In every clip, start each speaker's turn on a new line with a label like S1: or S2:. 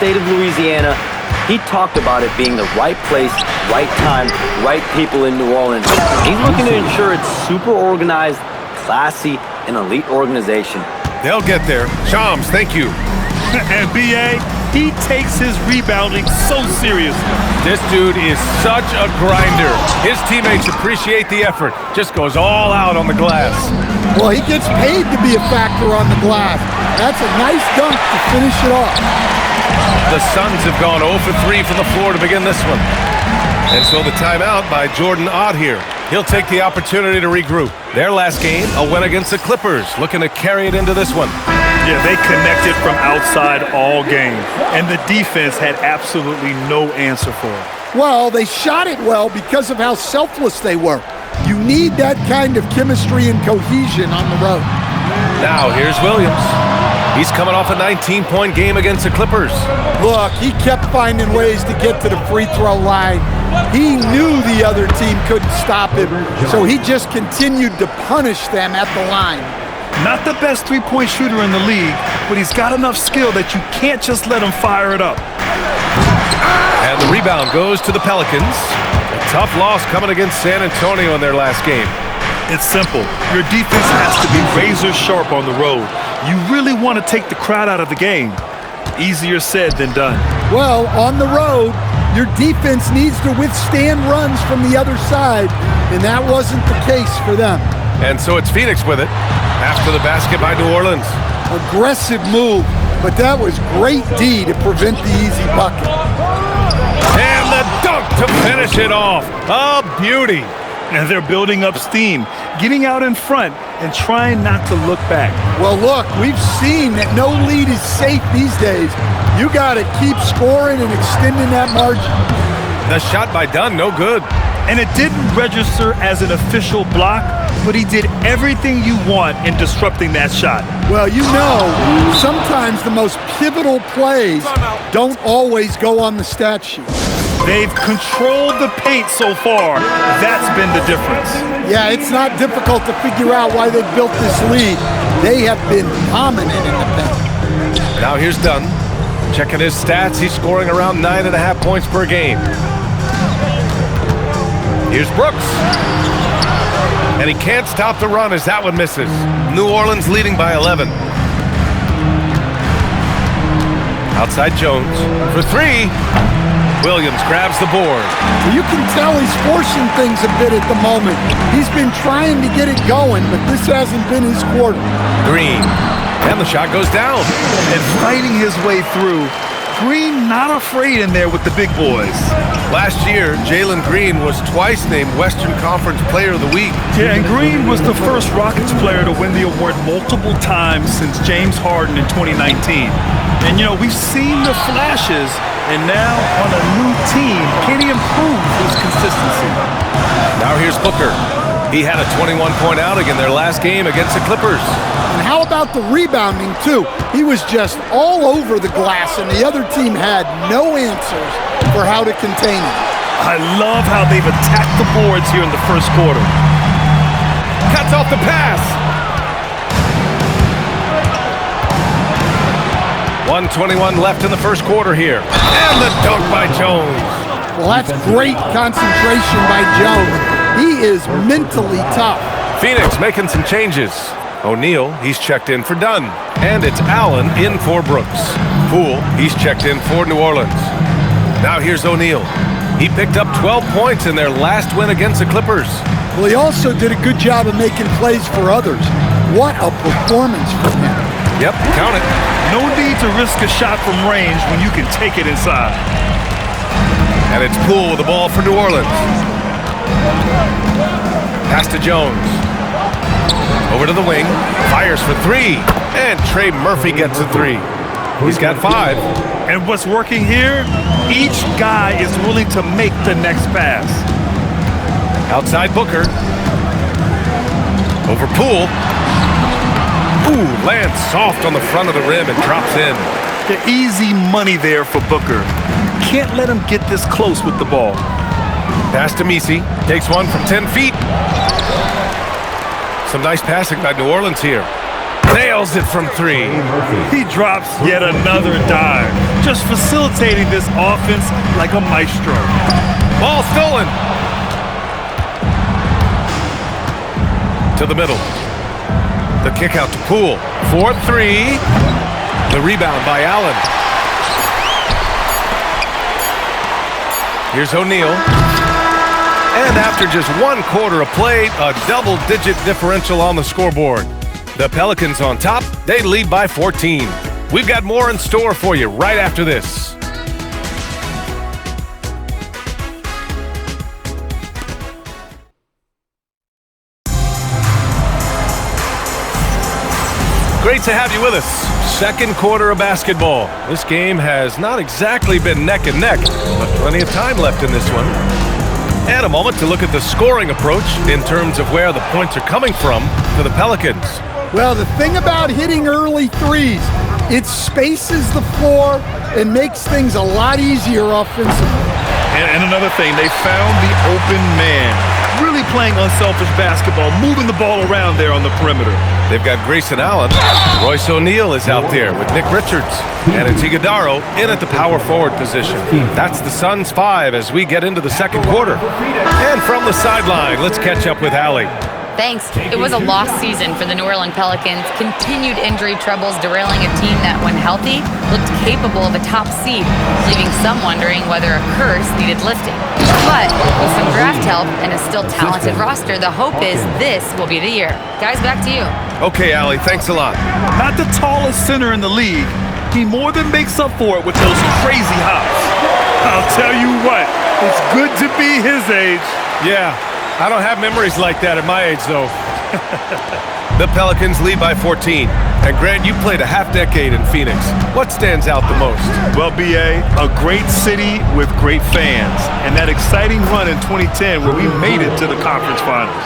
S1: state of Louisiana, he talked about it being the right place, right time, right people in New Orleans. He's looking to ensure it's super organized, classy, and elite organization.
S2: They'll get there. Shams, thank you.
S3: And B.A., he takes his rebounding so seriously.
S2: This dude is such a grinder. His teammates appreciate the effort. Just goes all out on the glass.
S4: Well, he gets paid to be a factor on the glass. That's a nice dunk to finish it off.
S2: The Suns have gone 0 for 3 from the floor to begin this one. And so the timeout by Jordan Ott here. He'll take the opportunity to regroup. Their last game, a win against the Clippers, looking to carry it into this one.
S3: Yeah, they connected from outside all game, and the defense had absolutely no answer for it.
S4: Well, they shot it well because of how selfless they were. You need that kind of chemistry and cohesion on the road.
S2: Now, here's Williams. He's coming off a 19-point game against the Clippers.
S4: Look, he kept finding ways to get to the free throw line. He knew the other team couldn't stop him, so he just continued to punish them at the line.
S3: Not the best three-point shooter in the league, but he's got enough skill that you can't just let him fire it up.
S2: And the rebound goes to the Pelicans. A tough loss coming against San Antonio in their last game.
S3: It's simple. Your defense has to be razor sharp on the road. You really want to take the crowd out of the game. Easier said than done.
S4: Well, on the road, your defense needs to withstand runs from the other side, and that wasn't the case for them.
S2: And so it's Phoenix with it after the basket by New Orleans.
S4: Aggressive move, but that was great D to prevent the easy bucket.
S2: And the dunk to finish it off. A beauty.
S3: And they're building up steam, getting out in front and trying not to look back.
S4: Well, look, we've seen that no lead is safe these days. You got to keep scoring and extending that margin.
S2: The shot by Dunn, no good.
S3: And it didn't register as an official block, but he did everything you want in disrupting that shot.
S4: Well, you know, sometimes the most pivotal plays don't always go on the stat sheet.
S3: They've controlled the paint so far. That's been the difference.
S4: Yeah, it's not difficult to figure out why they built this lead. They have been dominant in the paint.
S2: Now here's Dunn. Checking his stats, he's scoring around 9.5 points per game. Here's Brooks. And he can't stop the run as that one misses. New Orleans leading by 11. Outside Jones for three. Williams grabs the board.
S4: You can tell he's forcing things a bit at the moment. He's been trying to get it going, but this hasn't been his quarter.
S2: Green. And the shot goes down.
S3: And fighting his way through. Green not afraid in there with the big boys.
S2: Last year, Jalen Green was twice named Western Conference Player of the Week.
S3: Yeah, and Green was the first Rockets player to win the award multiple times since James Harden in 2019. And, you know, we've seen the flashes, and now on a new team, can he improve his consistency?
S2: Now here's Booker. He had a 21-point outing in their last game against the Clippers.
S4: And how about the rebounding, too? He was just all over the glass, and the other team had no answers for how to contain him.
S3: I love how they've attacked the boards here in the first quarter.
S2: Cuts off the pass. 1:21 left in the first quarter here. And the dunk by Jones.
S4: Well, that's great concentration by Jones. He is mentally tough.
S2: Phoenix making some changes. O'Neal, he's checked in for Dunn. And it's Allen in for Brooks. Poole, he's checked in for New Orleans. Now here's O'Neal. He picked up 12 points in their last win against the Clippers.
S4: Well, he also did a good job of making plays for others. What a performance from him.
S2: Yep, count it.
S3: No need to risk a shot from range when you can take it inside.
S2: And it's Poole with the ball for New Orleans. Pass to Jones. Over to the wing. Fires for three. And Trey Murphy gets a three. He's got 5.
S3: And what's working here? Each guy is willing to make the next pass.
S2: Outside Booker. Over Poole. Ooh, lands soft on the front of the rim and drops in.
S3: The easy money there for Booker. Can't let him get this close with the ball.
S2: Pass to Messi. Takes one from 10 feet. Some nice passing by New Orleans here. Nails it from three.
S3: He drops yet another dime, just facilitating this offense like a maestro.
S2: Ball stolen. To the middle. The kick out to Poole. 4-3. The rebound by Allen. Here's O'Neal. And after just 1 quarter of play, a double-digit differential on the scoreboard. The Pelicans on top, they lead by 14. We've got more in store for you right after this. Great to have you with us. Second quarter of basketball. This game has not exactly been neck and neck, but plenty of time left in this one. And a moment to look at the scoring approach in terms of where the points are coming from for the Pelicans.
S4: Well, the thing about hitting early threes, it spaces the floor and makes things a lot easier offensively.
S3: And another thing, they found the open man. Really playing unselfish basketball, moving the ball around there on the perimeter.
S2: They've got Grayson Allen. Royce O'Neal is out there with Nick Richards. And it's Iguodaro in at the power forward position. That's the Suns' 5 as we get into the second quarter. And from the sideline, let's catch up with Allie.
S5: Thanks. It was a lost season for the New Orleans Pelicans. Continued injury troubles derailing a team that, when healthy, looked capable of a top seed, leaving some wondering whether a curse needed lifting. But with some draft help and a still talented roster, the hope is this will be the year. Guys, back to you.
S2: Okay, Allie, thanks a lot.
S3: Not the tallest center in the league, he more than makes up for it with those crazy hops. I'll tell you what, it's good to be his age.
S2: Yeah. I don't have memories like that at my age, though. The Pelicans lead by 14. And Grant, you played a half-decade in Phoenix. What stands out the most?
S3: Well, B.A., a great city with great fans. And that exciting run in 2010 where we made it to the conference finals.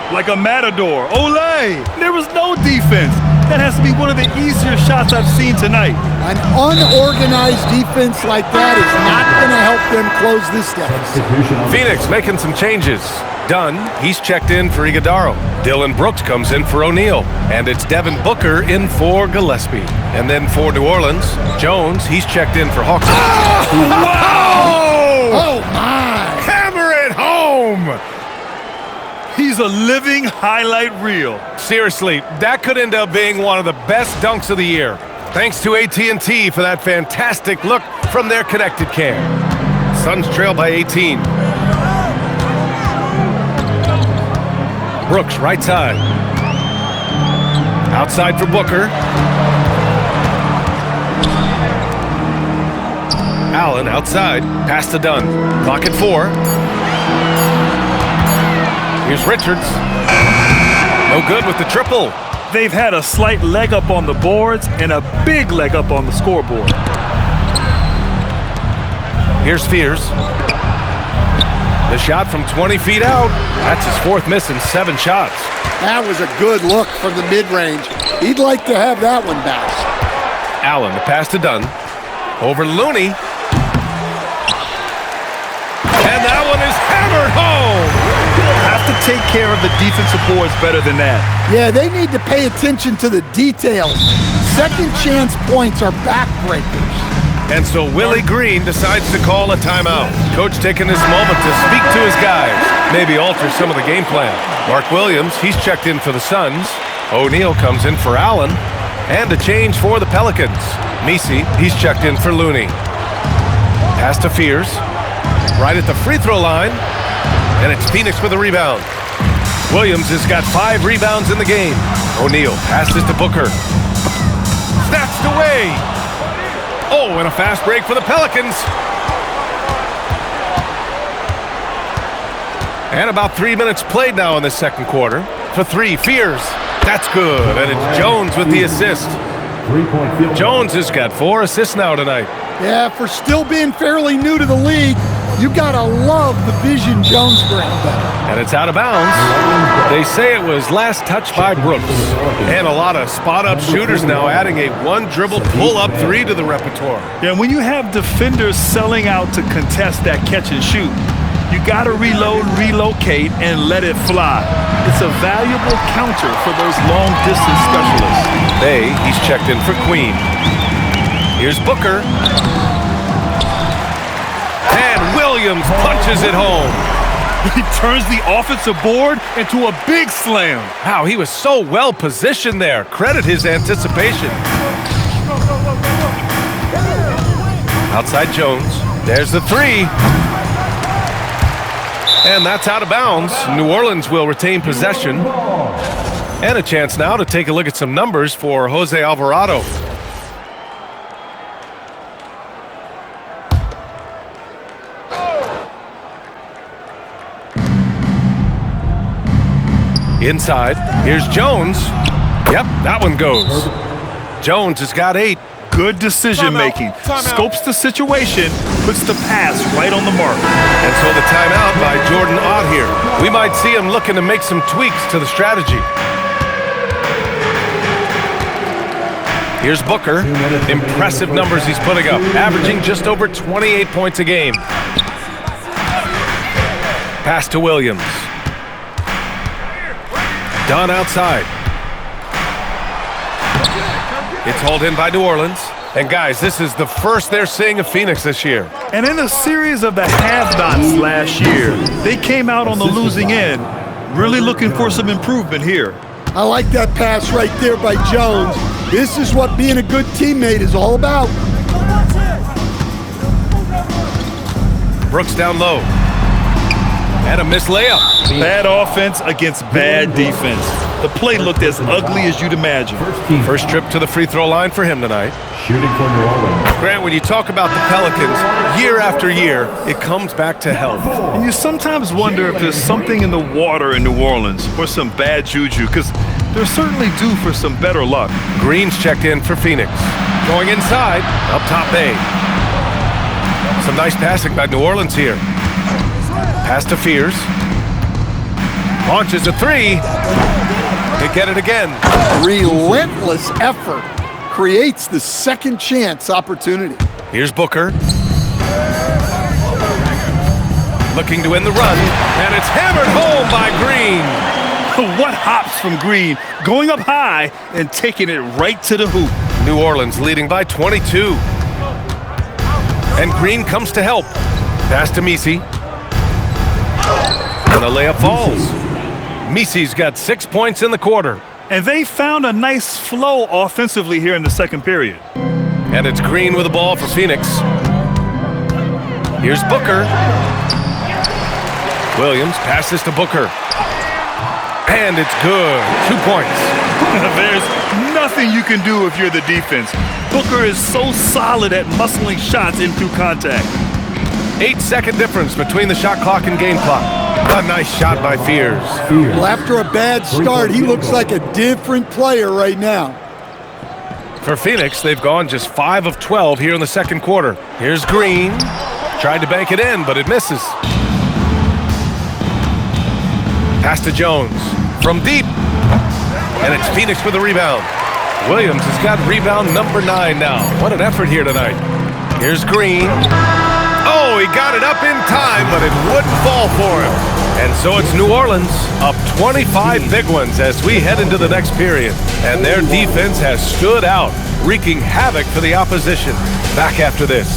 S3: Like a matador. Olé! There was no defense. That has to be one of the easier shots I've seen tonight.
S4: An unorganized defense like that is not going to help them close this deficit.
S2: Phoenix making some changes. Dunn, he's checked in for Iguodaro. Dylan Brooks comes in for O'Neal. And it's Devin Booker in for Gillespie. And then for New Orleans, Jones, he's checked in for Hawks.
S3: Oh, wow!
S4: Oh, my!
S2: Hammer it home!
S3: He's a living highlight reel.
S2: Seriously, that could end up being one of the best dunks of the year. Thanks to AT&T for that fantastic look from their connected cam. Suns trail by 18. Brooks, right side. Outside for Booker. Allen outside. Pass to Dunn. Clock at 4. Here's Richards. No good with the triple.
S3: They've had a slight leg up on the boards and a big leg up on the scoreboard.
S2: Here's Fears. The shot from 20 feet out. That's his 4th miss in 7 shots.
S4: That was a good look from the mid-range. He'd like to have that one back.
S2: Allen, the pass to Dunn. Over Looney. And that one is hammered home.
S3: Have to take care of the defensive boards better than that.
S4: Yeah, they need to pay attention to the details. Second chance points are backbreakers.
S2: And so Willie Green decides to call a timeout. Coach taking this moment to speak to his guys, maybe alter some of the game plan. Mark Williams, he's checked in for the Suns. O'Neal comes in for Allen. And a change for the Pelicans. Messi, he's checked in for Looney. Pass to Fears. Right at the free throw line. And it's Phoenix with a rebound. Williams has got 5 rebounds in the game. O'Neal passes to Booker. Snatched away. Oh, and a fast break for the Pelicans. And about 3 minutes played now in the second quarter. For 3, Fears. That's good. And it's Jones with the assist. Jones has got 4 assists now tonight.
S4: Yeah, for still being fairly new to the league, you gotta love the vision Jones brings.
S2: And it's out of bounds. They say it was last touched by Brooks. And a lot of spot-up shooters now adding a 1-dribble pull-up 3 to the repertoire.
S3: Yeah, when you have defenders selling out to contest that catch and shoot, You got to reload, relocate, and let it fly. It's a valuable counter for those long-distance specialists.
S2: Bay, he's checked in for Queen. Here's Booker. And Williams punches it home.
S3: He turns the offensive board into a big slam.
S2: Wow, he was so well positioned there. Credit his anticipation. Outside Jones. There's the three. And that's out of bounds. New Orleans will retain possession. And a chance now to take a look at some numbers for Jose Alvarado. Inside, here's Jones. Yep, that one goes. Jones has got 8.
S3: Good decision-making. Scopes the situation, puts the pass right on the mark.
S2: And so the timeout by Jordan Ott here. We might see him looking to make some tweaks to the strategy. Here's Booker. Impressive numbers he's putting up, averaging just over 28 points a game. Pass to Williams. Dunn outside. It's hauled in by New Orleans. And guys, this is the first they're seeing of Phoenix this year.
S3: And in a series of the have-nots last year, they came out on the losing end, really looking for some improvement here.
S4: I like that pass right there by Jones. This is what being a good teammate is all about.
S2: Brooks down low. And a missed layup.
S3: Bad offense against bad defense. The play looked as ugly as you'd imagine.
S2: First trip to the free throw line for him tonight.
S6: Shooting for New Orleans.
S2: Grant, when you talk about the Pelicans, year after year, it comes back to health.
S3: And you sometimes wonder if there's something in the water in New Orleans or some bad juju, because they're certainly due for some better luck.
S2: Green's checked in for Phoenix. Going inside, up top A. Some nice passing by New Orleans here. Pass to Fears. Launches a three. They get it again.
S4: Relentless effort creates the second chance opportunity.
S2: Here's Booker. Looking to win the run, and it's hammered home by Green.
S3: What hops from Green, going up high and taking it right to the hoop.
S2: New Orleans leading by 22. And Green comes to help. Pass to Messi. And the layup falls. Messi's got 6 points in the quarter.
S3: And they found a nice flow offensively here in the second period.
S2: And it's Green with the ball for Phoenix. Here's Booker. Williams passes to Booker. And it's good. 2 points.
S3: There's nothing you can do if you're the defense. Booker is so solid at muscling shots in through contact.
S2: 8-second difference between the shot clock and game clock. A nice shot by Fears.
S4: Well, after a bad start, he looks like a different player right now.
S2: For Phoenix, they've gone just 5 of 12 here in the second quarter. Here's Green. Tried to bank it in, but it misses. Pass to Jones. From deep. And it's Phoenix with the rebound. Williams has got rebound number 9 now. What an effort here tonight. Here's Green. Oh, he got it up in time, but it wouldn't fall for him. And so it's New Orleans up 25 big ones as we head into the next period. And their defense has stood out, wreaking havoc for the opposition. Back after this.